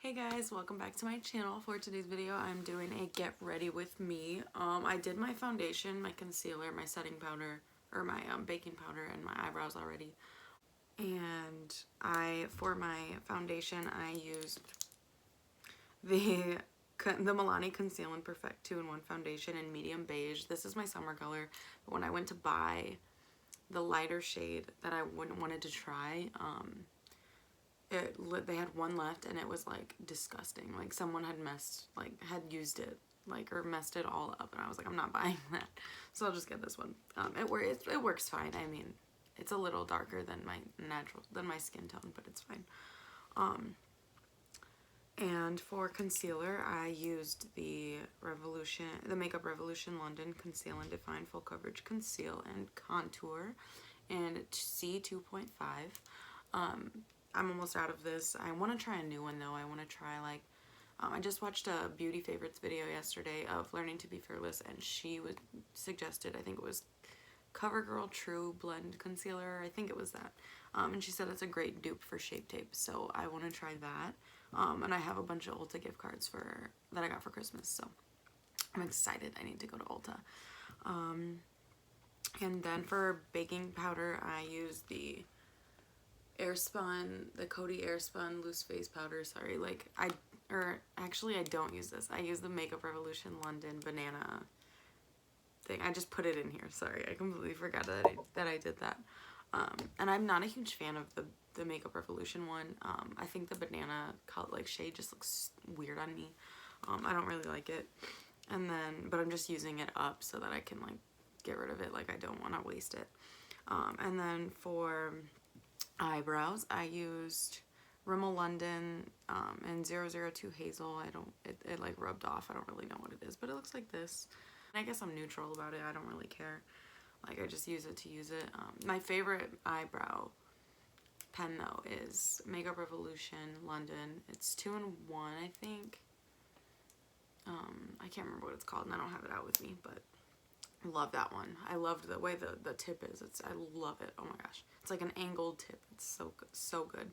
Hey guys, welcome back to my channel. For today's video, I'm doing a get ready with me. I did my foundation, my concealer, my setting powder, or my baking powder, and my eyebrows already. And for my foundation, I used the Milani Conceal and Perfect 2-in-1 foundation in medium beige. This is my summer color, but when I went to buy the lighter shade that I wanted to try, they had one left and it was like disgusting. Like someone had used it or messed it all up, and I was like, I'm not buying that, so I'll just get this one. It works fine. I mean, it's a little darker than my skin tone, but it's fine. And for concealer, I used the Makeup Revolution London Conceal and Define Full Coverage Conceal and Contour in C2.5. I'm almost out of this. I want to try a new one though. I want to try I just watched a Beauty Favorites video yesterday of Learning to Be Fearless, and she suggested, I think it was CoverGirl True Blend Concealer. I think it was that. And she said it's a great dupe for Shape Tape, so I want to try that. And I have a bunch of Ulta gift cards that I got for Christmas, so I'm excited. I need to go to Ulta. And then for baking powder, I use the Coty Airspun Loose Face Powder. Sorry, actually I don't use this. I use the Makeup Revolution London Banana thing. I just put it in here. Sorry, I completely forgot that I did that. And I'm not a huge fan of the Makeup Revolution one. I think the banana shade just looks weird on me. I don't really like it. But I'm just using it up so that I can get rid of it. I don't want to waste it. And then for eyebrows, I used Rimmel London and 002 Hazel. It rubbed off. I don't really know what it is, but it looks like this. I guess I'm neutral about it. I don't really care. I just use it to use it. My favorite eyebrow pen though is Makeup Revolution London. It's 2-in-1, I think. I can't remember what it's called and I don't have it out with me, but I love that one. I loved the way the tip is. I love it. Oh my gosh. It's like an angled tip. It's so good. So good.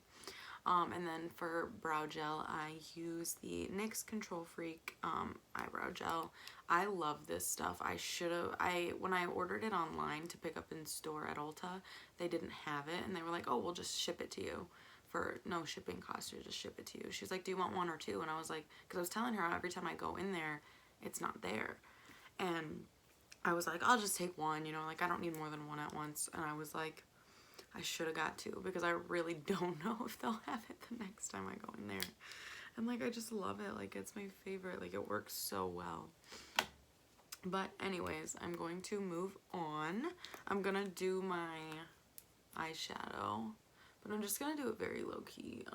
And then for brow gel, I use the NYX Control Freak eyebrow gel. I love this stuff. When I ordered it online to pick up in store at Ulta, they didn't have it, and they were like, oh, we'll just ship it to you for no shipping cost, or just ship it to you. She's like, do you want one or two? And I was like, because I was telling her every time I go in there, it's not there. And I was like, I'll just take one, I don't need more than one at once. And I was like, I should have got two, because I really don't know if they'll have it the next time I go in there. And I just love it. It's my favorite. It works so well. But anyways, I'm going to move on. I'm gonna do my eyeshadow, but I'm just gonna do it very low-key. I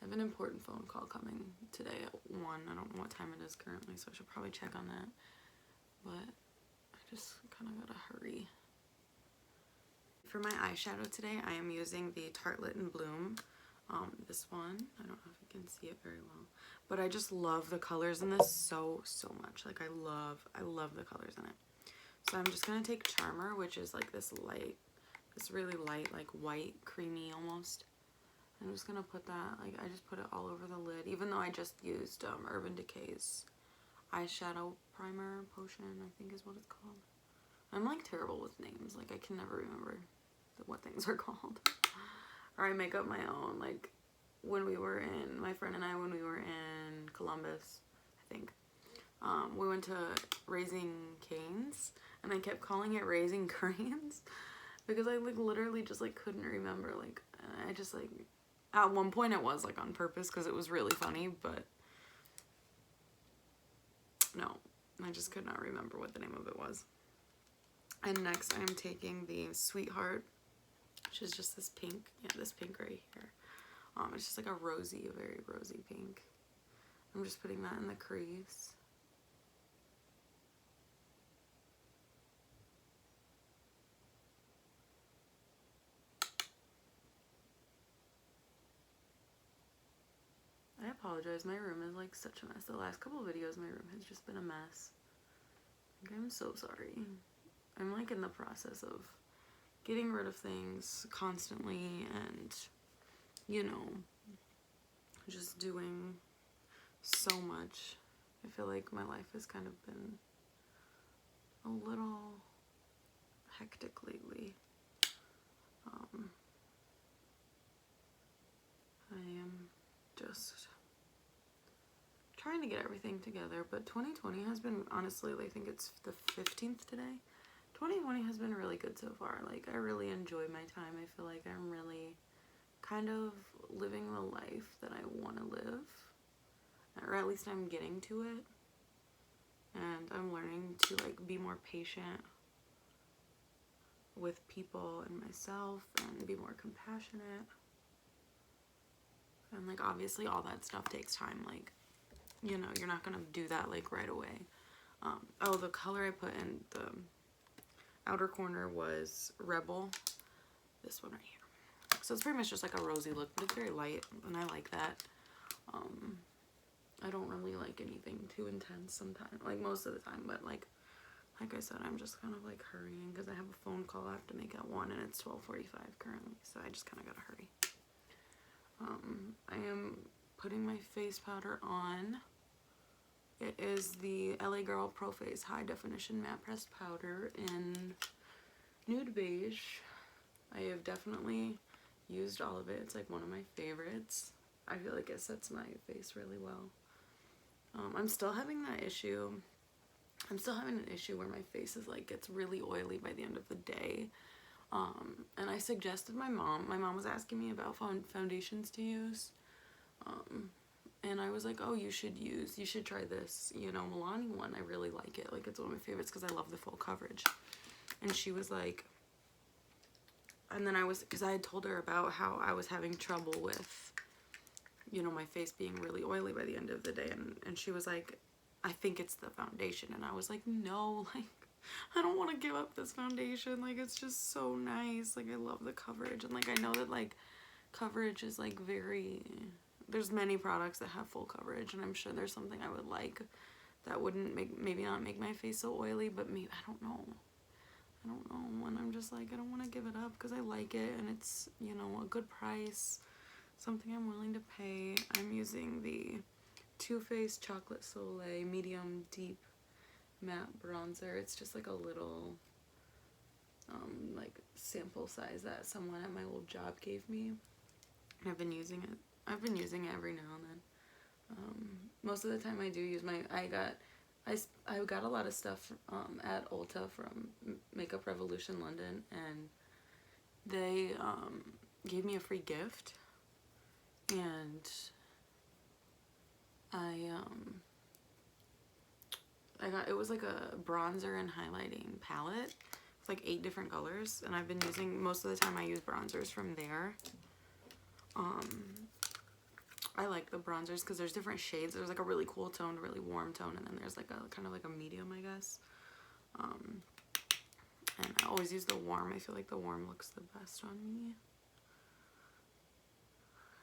have an important phone call coming today at 1. I don't know what time it is currently, so I should probably check on that. But I just kind of gotta hurry. For my eyeshadow today, I am using the Tartelette in Bloom. This one. I don't know if you can see it very well, but I just love the colors in this so much. I love the colors in it. So I'm just gonna take Charmer, which is this really light, white, creamy almost. I'm just gonna put that, I just put it all over the lid, even though I just used Urban Decay's eyeshadow primer potion, I think is what it's called. I'm terrible with names. I can never remember what things are called. Or I make up my own. When we were in, my friend and I, when we were in Columbus, I think, we went to Raising Cane's, and I kept calling it Raising Cranes, because I literally just couldn't remember. I just at one point it was on purpose, because it was really funny, but no, I just could not remember what the name of it was. And next I'm taking the Sweetheart, which is just this pink, this pink right here. It's just a very rosy pink. I'm just putting that in the crease. I apologize, my room is such a mess. The last couple of videos, my room has just been a mess. I'm so sorry. I'm in the process of getting rid of things constantly, and just doing so much. I feel like my life has kind of been a little hectic lately. I am just trying to get everything together, but 2020 has been, honestly, I think it's the 15th today. 2020 has been really good so far. Like, I really enjoy my time. I feel like I'm really kind of living the life that I want to live, or at least I'm getting to it, and I'm learning to like be more patient with people and myself and be more compassionate. And like, obviously all that stuff takes time. Like, you know, you're not gonna do that like right away. Oh, the color I put in the outer corner was Rebel, this one right here. So it's pretty much just like a rosy look, but it's very light, and I like that. I don't really like anything too intense sometimes, like most of the time, but like I said, I'm just kind of like hurrying because I have a phone call I have to make at 1 and it's 12:45 currently, so I just kind of gotta hurry. I am putting my face powder on. It is the LA Girl Pro Face High Definition Matte Pressed Powder in Nude Beige. I have definitely used all of it. It's like one of my favorites. I feel like it sets my face really well. I'm still having that issue. I'm still having an issue where my face is like gets really oily by the end of the day. And I suggested my mom was asking me about foundations to use. And I was like, oh, you should try this, you know, Milani one. I really like it. Like, it's one of my favorites because I love the full coverage. And she was like, and then because I had told her about how I was having trouble with, you know, my face being really oily by the end of the day. And she was like, I think it's the foundation. And I was like, no, like, I don't want to give up this foundation. Like, it's just so nice. Like, I love the coverage. And like, I know that like coverage is like there's many products that have full coverage, and I'm sure there's something I would like that wouldn't maybe not make my face so oily, but maybe, I don't know, and I'm just like, I don't want to give it up because I like it, and it's, you know, a good price, something I'm willing to pay. I'm using the Too Faced Chocolate Soleil Medium Deep Matte Bronzer. It's just like a little like sample size that someone at my old job gave me, and I've been using it every now and then. Most of the time I do use I got a lot of stuff at Ulta from Makeup Revolution London, and they gave me a free gift, and it was like a bronzer and highlighting palette with like 8 different colors, and I've been using, most of the time I use bronzers from there. I like the bronzers because there's different shades. There's like a really cool tone, a really warm tone, and then there's like a kind of like a medium, I guess. And I always use the warm. I feel like the warm looks the best on me.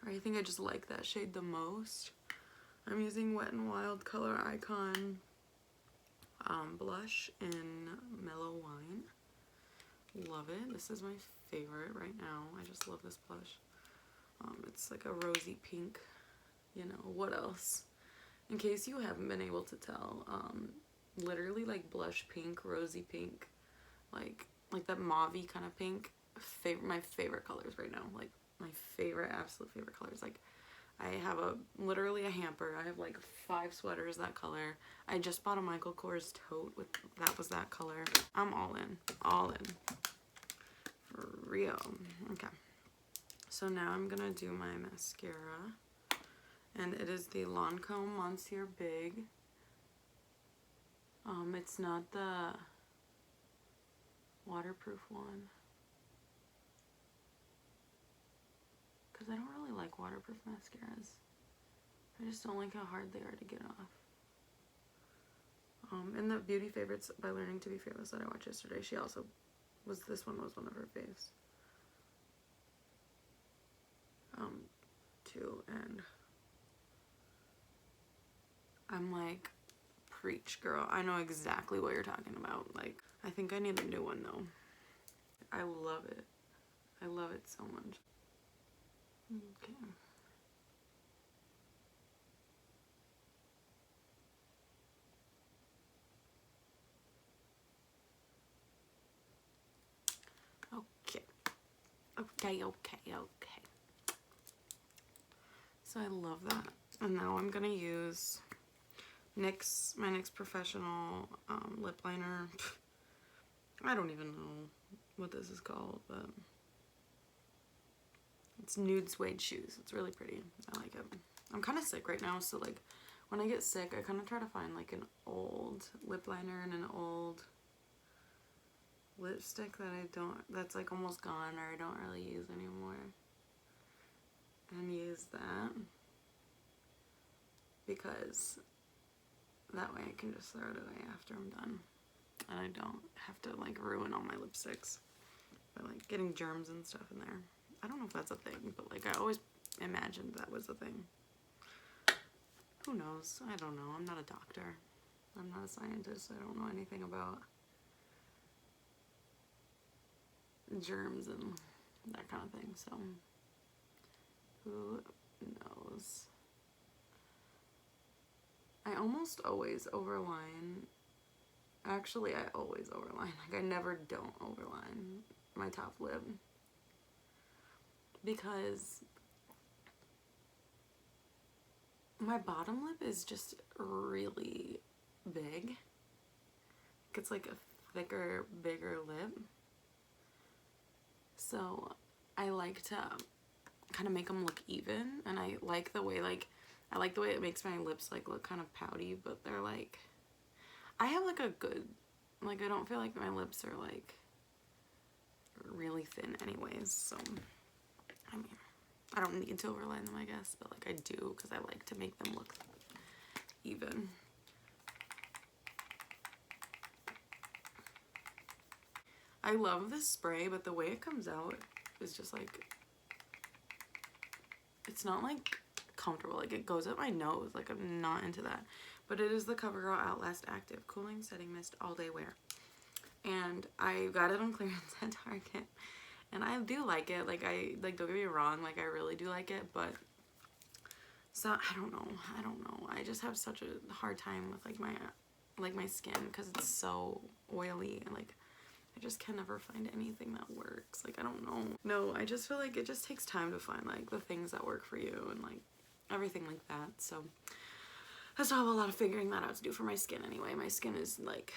Or I think I just like that shade the most. I'm using Wet n Wild Color Icon blush in Mellow Wine. Love it. This is my favorite right now. I just love this blush. It's like a rosy pink. You know, what else? In case you haven't been able to tell, literally like blush pink, rosy pink, like that mauve-y kind of pink. My favorite colors right now. Like my favorite, absolute favorite colors. Like I have literally a hamper. I have like 5 sweaters that color. I just bought a Michael Kors tote with that color. I'm all in, for real. Okay. So now I'm gonna do my mascara, and it is the Lancome Monsieur Big. It's not the waterproof one, because I don't really like waterproof mascaras. I just don't like how hard they are to get off. And the Beauty Favorites by Learning to Be Fearless that I watched yesterday, she also this one was one of her faves. Too, and I'm like, preach, girl. I know exactly what you're talking about. Like, I think I need a new one though. I love it. I love it so much. Okay. Okay. So I love that. And now I'm gonna use my NYX Professional lip liner. I don't even know what this is called, but it's Nude Suede Shoes. It's really pretty. I like it. I'm kind of sick right now, so like when I get sick, I kind of try to find like an old lip liner and an old lipstick that's like almost gone or I don't really use anymore, and use that, because that way I can just throw it away after I'm done and I don't have to like ruin all my lipsticks by like getting germs and stuff in there. I don't know if that's a thing, but like I always imagined that was a thing. Who knows? I don't know. I'm not a doctor. I'm not a scientist. I don't know anything about germs and that kind of thing, so who knows. I almost always overline. Actually, I always overline. Like, I never don't overline my top lip, because my bottom lip is just really big. It's like a thicker, bigger lip. So I like to kind of make them look even, and I like the way it makes my lips like look kind of pouty, but they're like, I have like a good, like I don't feel like my lips are like really thin anyways, so I mean, I don't need to overline them, I guess, but like I do because I like to make them look even. I love this spray, but the way it comes out is just like, it's not like comfortable. Like it goes up my nose. Like I'm not into that. But it is the CoverGirl Outlast Active Cooling Setting Mist All Day Wear. And I got it on clearance at Target. And I do like it. Like don't get me wrong, like I really do like it, but so I don't know. I just have such a hard time with like my skin because it's so oily, and like I just can never find anything that works. Like, I don't know. No, I just feel like it just takes time to find like the things that work for you and like everything like that. So I still have a lot of figuring that out to do for my skin anyway. My skin is like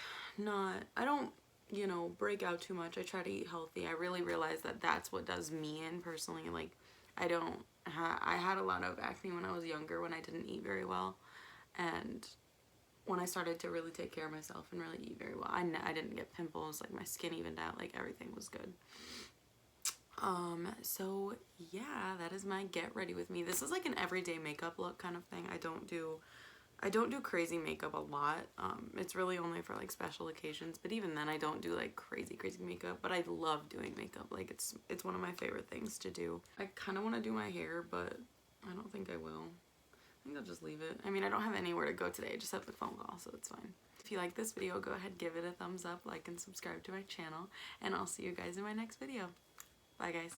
I don't, you know, break out too much. I try to eat healthy. I really realize that that's what does me in personally. Like I had a lot of acne when I was younger, when I didn't eat very well. And when I started to really take care of myself and really eat very well, I didn't get pimples, like my skin evened out, like everything was good. So yeah, that is my get ready with me. This is like an everyday makeup look kind of thing. I don't do crazy makeup a lot. It's really only for like special occasions, but even then I don't do like crazy makeup, but I love doing makeup. Like it's one of my favorite things to do. I kind of want to do my hair, but I don't think I will. I think I'll just leave it. I mean, I don't have anywhere to go today. I just have the phone call, so it's fine. If you like this video, go ahead, give it a thumbs up, like, and subscribe to my channel, and I'll see you guys in my next video. Bye, guys.